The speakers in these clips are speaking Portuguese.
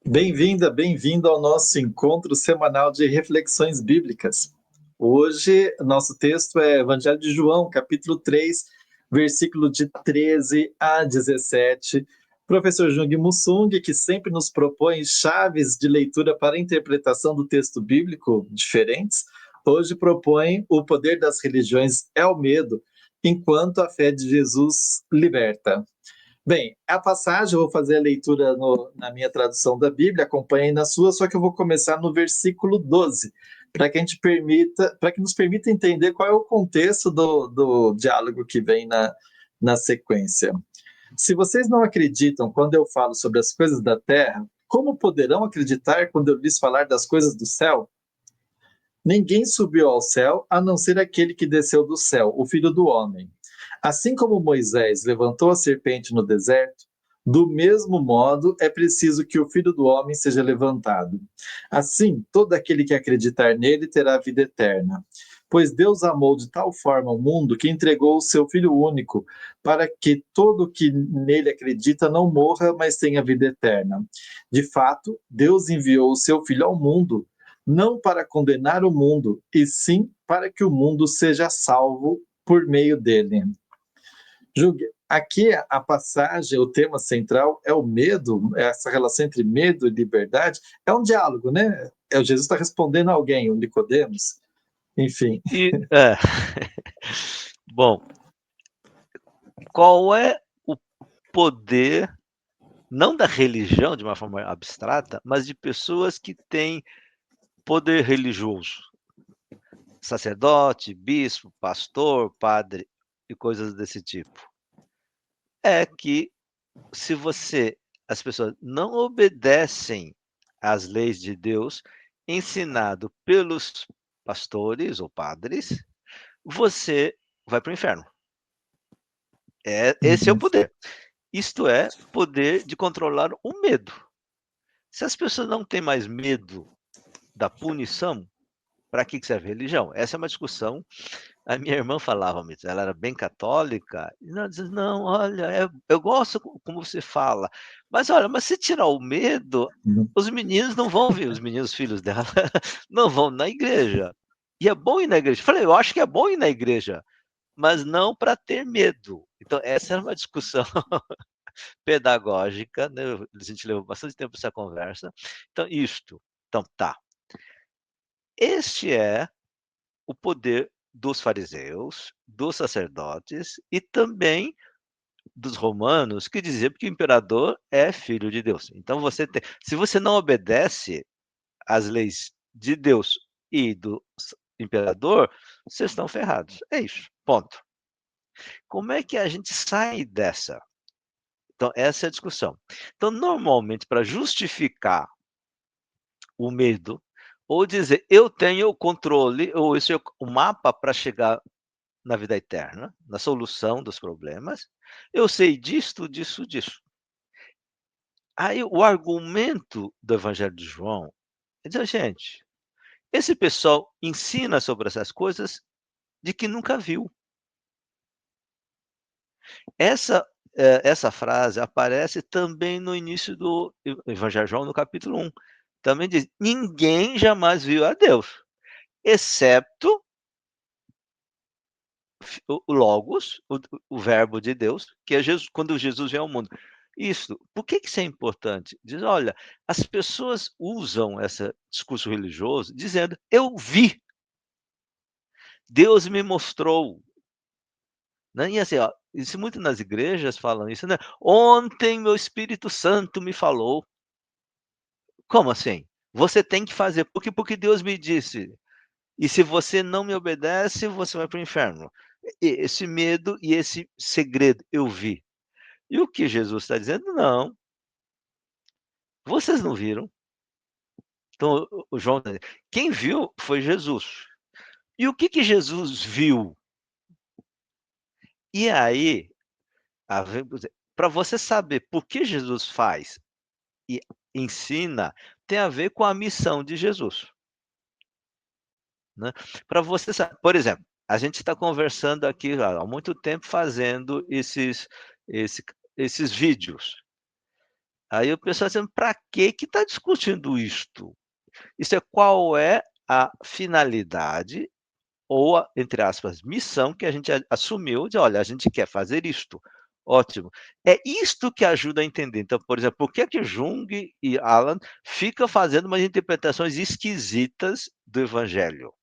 Bem-vinda, bem-vindo ao nosso encontro semanal de reflexões bíblicas. Hoje, nosso texto é Evangelho de João, capítulo 3, versículo de 13 a 17. Professor Jung Mussung, que sempre nos propõe chaves de leitura para a interpretação do texto bíblico diferentes, hoje propõe o poder das religiões é o medo, enquanto a fé de Jesus liberta. Bem, a passagem, eu vou fazer a leitura na minha tradução da Bíblia, acompanhem na sua, só que eu vou começar no versículo 12, para que nos permita entender qual é o contexto do diálogo que vem na sequência. Se vocês não acreditam quando eu falo sobre as coisas da terra, como poderão acreditar quando eu lhes falar das coisas do céu? Ninguém subiu ao céu a não ser aquele que desceu do céu, o Filho do Homem. Assim como Moisés levantou a serpente no deserto, do mesmo modo é preciso que o Filho do Homem seja levantado. Assim, todo aquele que acreditar nele terá vida eterna. Pois Deus amou de tal forma o mundo que entregou o seu Filho único, para que todo que nele acredita não morra, mas tenha vida eterna. De fato, Deus enviou o seu Filho ao mundo não para condenar o mundo, e sim para que o mundo seja salvo por meio dele. Julgue, aqui a passagem, o tema central é o medo, essa relação entre medo e liberdade, é um diálogo, né? É o Jesus está respondendo a alguém, o Nicodemos, enfim. Bom, qual é o poder, não da religião de uma forma abstrata, mas de pessoas que têm poder religioso? Sacerdote, bispo, pastor, padre e coisas desse tipo. É que se as pessoas não obedecem às leis de Deus, ensinado pelos pastores ou padres, você vai para o inferno. Esse é o poder. Isto é, poder de controlar o medo. Se as pessoas não têm mais medo da punição, para que serve a religião? Essa é uma discussão. A minha irmã falava, ela era bem católica, e ela dizia, não, olha, eu gosto como você fala, mas olha, mas se tirar o medo, os meninos não vão vir, os meninos, filhos dela, não vão na igreja. E é bom ir na igreja. Falei, eu acho que é bom ir na igreja, mas não para ter medo. Então, essa era uma discussão pedagógica, né? A gente levou bastante tempo essa conversa. Então, tá. Este é o poder dos fariseus, dos sacerdotes e também dos romanos, que diziam que o imperador é filho de Deus. Então, se você não obedece às leis de Deus e do imperador, vocês estão ferrados. É isso, ponto. Como é que a gente sai dessa? Então, essa é a discussão. Então, normalmente, para justificar o medo, ou dizer eu tenho o controle, ou esse é o mapa para chegar na vida eterna, na solução dos problemas, eu sei disto, disso, disso. Aí o argumento do Evangelho de João é dizer, gente, esse pessoal ensina sobre essas coisas de que nunca viu. Essa frase aparece também no início do Evangelho de João, no capítulo 1. Também diz: ninguém jamais viu a Deus, exceto o Logos, o Verbo de Deus, que é Jesus, quando Jesus vem ao mundo. Por que isso é importante? Diz, olha, as pessoas usam esse discurso religioso dizendo, eu vi, Deus me mostrou. Né? E assim, ó, isso muito nas igrejas falam isso, né? Ontem meu Espírito Santo me falou. Como assim? Você tem que fazer, porque Deus me disse. E se você não me obedece, você vai para o inferno. Esse medo e esse segredo eu vi. E o que Jesus está dizendo? Não, vocês não viram. Então, o João, quem viu foi Jesus. E o que Jesus viu? E aí, para você saber por que Jesus faz e ensina, tem a ver com a missão de Jesus. Né? Para você saber, por exemplo, a gente está conversando aqui há muito tempo fazendo esses vídeos. Aí o pessoal dizendo: "Para que está discutindo isto? Isso é qual é a finalidade ou a, entre aspas, missão que a gente assumiu de: "Olha, a gente quer fazer isto". Ótimo. É isto que ajuda a entender. Então, por exemplo, por que que Jung e Alan ficam fazendo umas interpretações esquisitas do evangelho?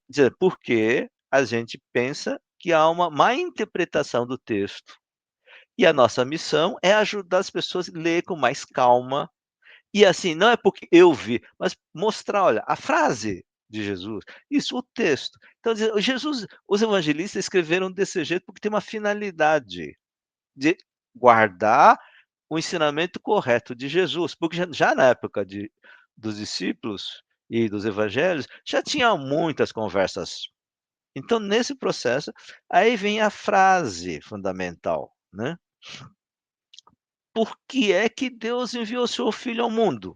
Dizer, porque a gente pensa que há uma má interpretação do texto, e a nossa missão é ajudar as pessoas a ler com mais calma, e assim, não é porque eu vi, mas mostrar, olha, a frase de Jesus, isso, o texto. Então, Jesus, os evangelistas escreveram desse jeito porque tem uma finalidade de guardar o ensinamento correto de Jesus, porque já na época dos discípulos e dos evangelhos, já tinha muitas conversas. Então, nesse processo, aí vem a frase fundamental, né? Por que é que Deus enviou seu filho ao mundo?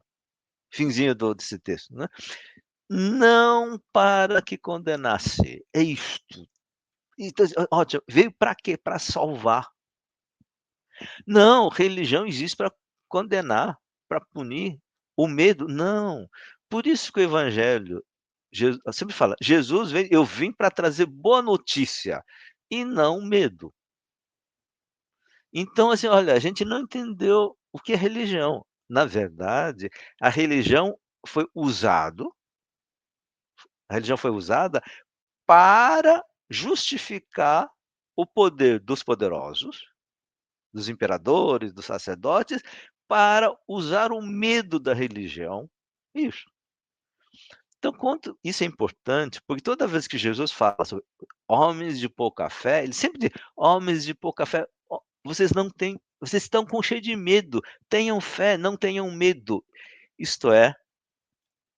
Finzinho desse texto, né? Não para que condenasse. É isto. Então, ótimo. Veio para quê? Para salvar. Não, religião existe para condenar, para punir. O medo, não. Por isso que o evangelho, eu sempre fala, Jesus veio, eu vim para trazer boa notícia e não medo. Então, assim, olha, a gente não entendeu o que é religião. Na verdade, a religião foi usado a religião foi usada para justificar o poder dos poderosos, dos imperadores, dos sacerdotes, para usar o medo da religião. Isso. Então, quanto isso é importante, porque toda vez que Jesus fala sobre homens de pouca fé, ele sempre diz: homens de pouca fé, vocês não têm, vocês estão com cheio de medo. Tenham fé, não tenham medo. Isto é,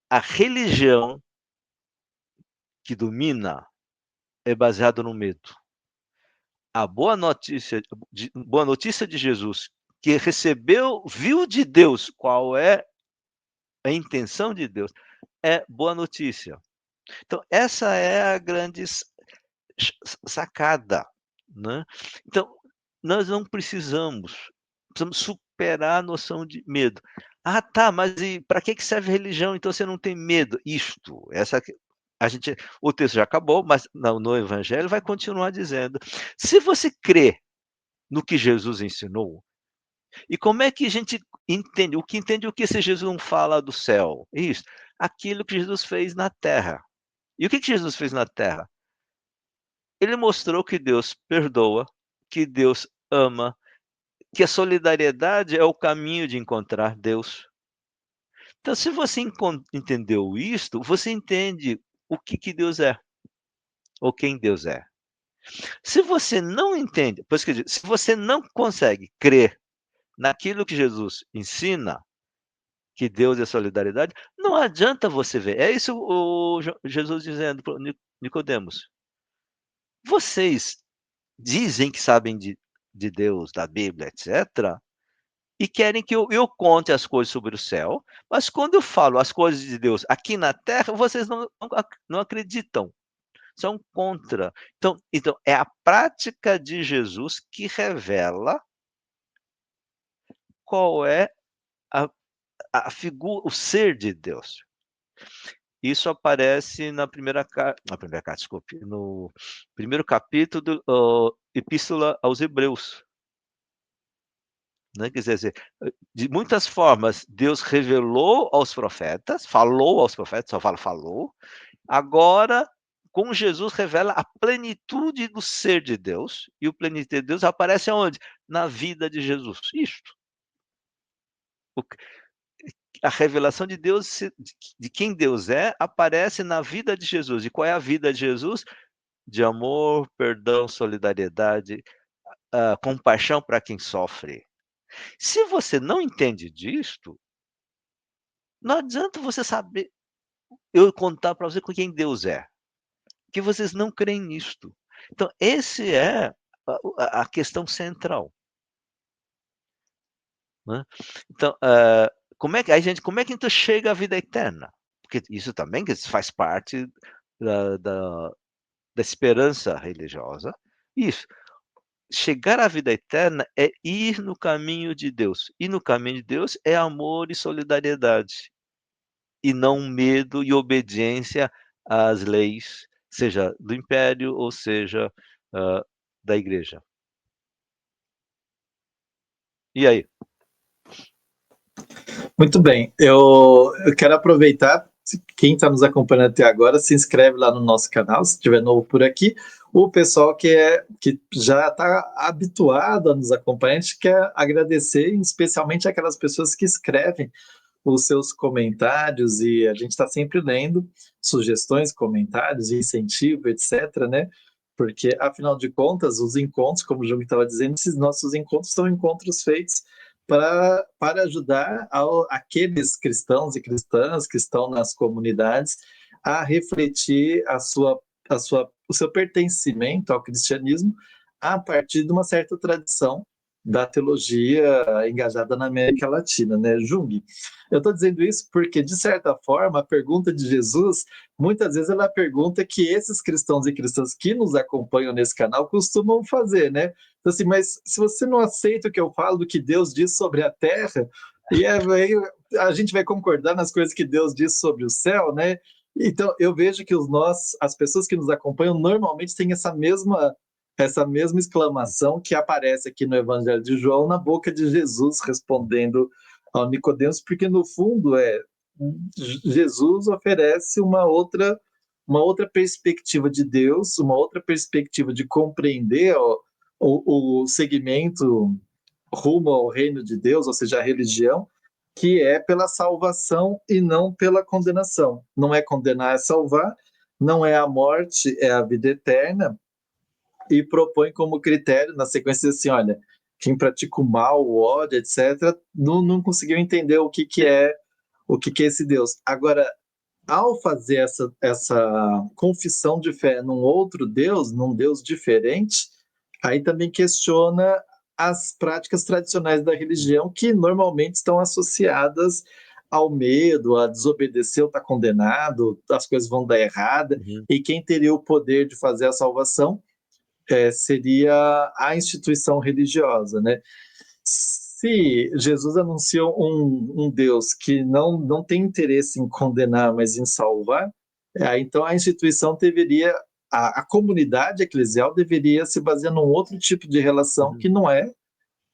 a religião que domina é baseada no medo. A boa notícia de Jesus, que recebeu, viu de Deus qual é a intenção de Deus, é boa notícia. Então, essa é a grande sacada, né? Então, nós não precisamos superar a noção de medo. Ah, tá, mas e para que serve religião? Então você não tem medo. Isto, essa a gente, o texto já acabou, mas no Evangelho vai continuar dizendo: se você crê no que Jesus ensinou, e como é que a gente entende o que se Jesus não fala do céu? Isso, aquilo que Jesus fez na terra. E o que Jesus fez na terra? Ele mostrou que Deus perdoa, que Deus ama, que a solidariedade é o caminho de encontrar Deus. Então, se você entendeu isto, você entende o que Deus é, ou quem Deus é. Se você não entende, por isso que eu digo, se você não consegue crer naquilo que Jesus ensina, que Deus é solidariedade, não adianta você ver. É isso o Jesus dizendo para Nicodemos. Vocês dizem que sabem de Deus, da Bíblia, etc., e querem que eu conte as coisas sobre o céu, mas quando eu falo as coisas de Deus aqui na terra, vocês não acreditam, são contra. Então, é a prática de Jesus que revela qual é a, a figura, o ser de Deus. Isso aparece na primeira carta, desculpe, no primeiro capítulo do Epístola aos Hebreus, né, quer dizer, de muitas formas, Deus revelou aos profetas, falou aos profetas, só fala falou, agora com Jesus revela a plenitude do ser de Deus, e o plenitude de Deus aparece aonde? Na vida de Jesus, isto. O A revelação de Deus, de quem Deus é, aparece na vida de Jesus. E qual é a vida de Jesus? De amor, perdão, solidariedade, compaixão para quem sofre. Se você não entende disto, não adianta você saber eu contar para você com quem Deus é, que vocês não creem nisto. Então esse é a questão central, né. Então, como é que então chega à vida eterna? Porque isso também que faz parte da esperança religiosa. Isso. chegar à vida eterna é ir no caminho de Deus. E no caminho de Deus é amor e solidariedade, e não medo e obediência às leis, seja do império ou seja, da igreja. E aí? Muito bem, eu quero aproveitar, quem está nos acompanhando até agora, se inscreve lá no nosso canal, se estiver novo por aqui. O pessoal que já está habituado a nos acompanhar, a gente quer agradecer, especialmente aquelas pessoas que escrevem os seus comentários, e a gente está sempre lendo sugestões, comentários, incentivo, etc., né? Porque, afinal de contas, os encontros, como o Jung estava dizendo, esses nossos encontros são encontros feitos para ajudar aqueles cristãos e cristãs que estão nas comunidades a refletir o seu pertencimento ao cristianismo a partir de uma certa tradição da teologia engajada na América Latina, né, Jung? Eu estou dizendo isso porque, de certa forma, a pergunta de Jesus, muitas vezes ela é a pergunta que esses cristãos e cristãs que nos acompanham nesse canal costumam fazer, né? Então, assim, mas se você não aceita o que eu falo, do que Deus diz sobre a terra, e aí a gente vai concordar nas coisas que Deus diz sobre o céu, né? Então, eu vejo que as pessoas que nos acompanham, normalmente têm essa mesma exclamação que aparece aqui no Evangelho de João, na boca de Jesus, respondendo ao Nicodemos, porque no fundo Jesus oferece uma outra perspectiva de Deus, uma outra perspectiva de compreender o segmento rumo ao reino de Deus, ou seja, a religião, que é pela salvação e não pela condenação. Não é condenar, é salvar, não é a morte, é a vida eterna, e propõe como critério, na sequência, assim, olha, quem pratica o mal, o ódio, etc., não conseguiu entender o que é esse Deus. Agora, ao fazer essa confissão de fé num outro Deus, num Deus diferente, aí também questiona as práticas tradicionais da religião, que normalmente estão associadas ao medo, a desobedecer ou está condenado, as coisas vão dar errada, Uhum. e quem teria o poder de fazer a salvação seria a instituição religiosa, né? Se Jesus anunciou um Deus que não tem interesse em condenar, mas em salvar, então a instituição deveria, a comunidade eclesial deveria se basear num outro tipo de relação que Uhum. não é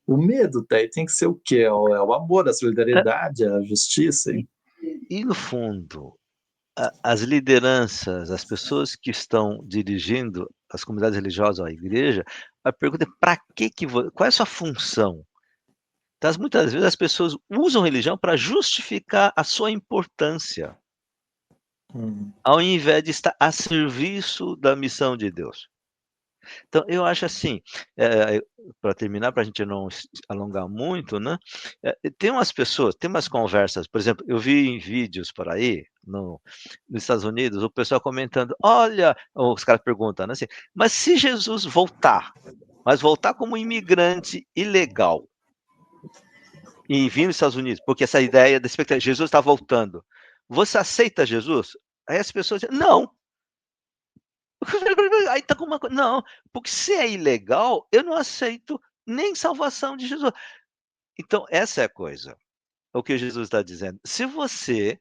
o medo, tá? E tem que ser o quê? É o amor, a É, solidariedade, a justiça. e no fundo, as lideranças, as pessoas que estão dirigindo as comunidades religiosas ou a igreja, a pergunta é: para que qual é a sua função? Então, muitas vezes as pessoas usam religião para justificar a sua importância, Hum. ao invés de estar a serviço da missão de Deus. Então, eu acho assim, para terminar, para a gente não se alongar muito, né? Tem umas pessoas, tem umas conversas, por exemplo, eu vi em vídeos por aí, nos Estados Unidos, o pessoal comentando: olha, os caras perguntando assim, mas se Jesus voltar, mas voltar como imigrante ilegal e vir nos Estados Unidos, porque essa ideia da expectativa, Jesus está voltando, você aceita Jesus? Aí as pessoas dizem: não. Aí tá com uma coisa. Não, porque se é ilegal, eu não aceito nem salvação de Jesus. Então, essa é a coisa. É o que Jesus está dizendo. Se você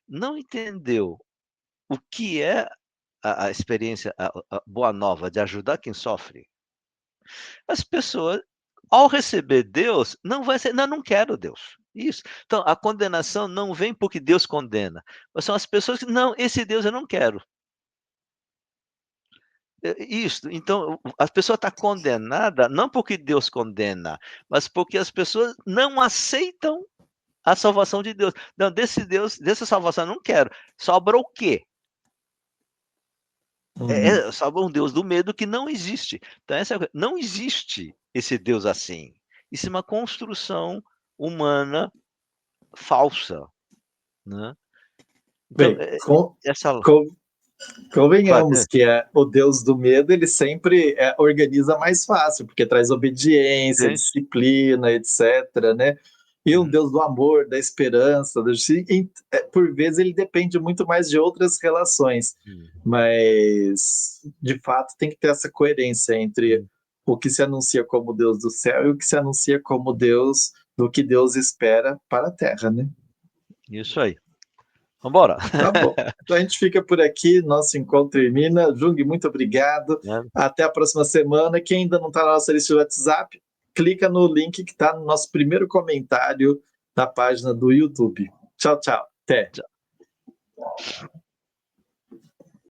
não entendeu o que é a experiência, a boa nova de ajudar quem sofre, as pessoas, ao receber Deus, não vai ser, não, não quero Deus. Isso. Então, a condenação não vem porque Deus condena, mas são as pessoas que, não, esse Deus eu não quero. Isso, então a pessoa está condenada não porque Deus condena, mas porque as pessoas não aceitam a salvação de Deus. Não, desse Deus, dessa salvação eu não quero. Sobra o quê? Hum. Sobra um Deus do medo que não existe. Então essa é a coisa, não existe esse Deus assim. Isso é uma construção humana falsa, né. Então, Bem, essa com, vai, convenhamos que o Deus do medo, ele sempre organiza mais fácil, porque traz obediência, sim, disciplina, etc., né? E um uhum, Deus do amor, da esperança, por vezes ele depende muito mais de outras relações, uhum, mas de fato tem que ter essa coerência entre uhum. o que se anuncia como Deus do céu e o que se anuncia como Deus, do que Deus espera para a terra, né? Isso aí. Vambora. Tá bom. Então a gente fica por aqui, nosso encontro termina. Jung, muito obrigado. Né? Até a próxima semana. Quem ainda não está na nossa lista do WhatsApp, clica no link que está no nosso primeiro comentário na página do YouTube. Tchau, tchau. Até. Tchau.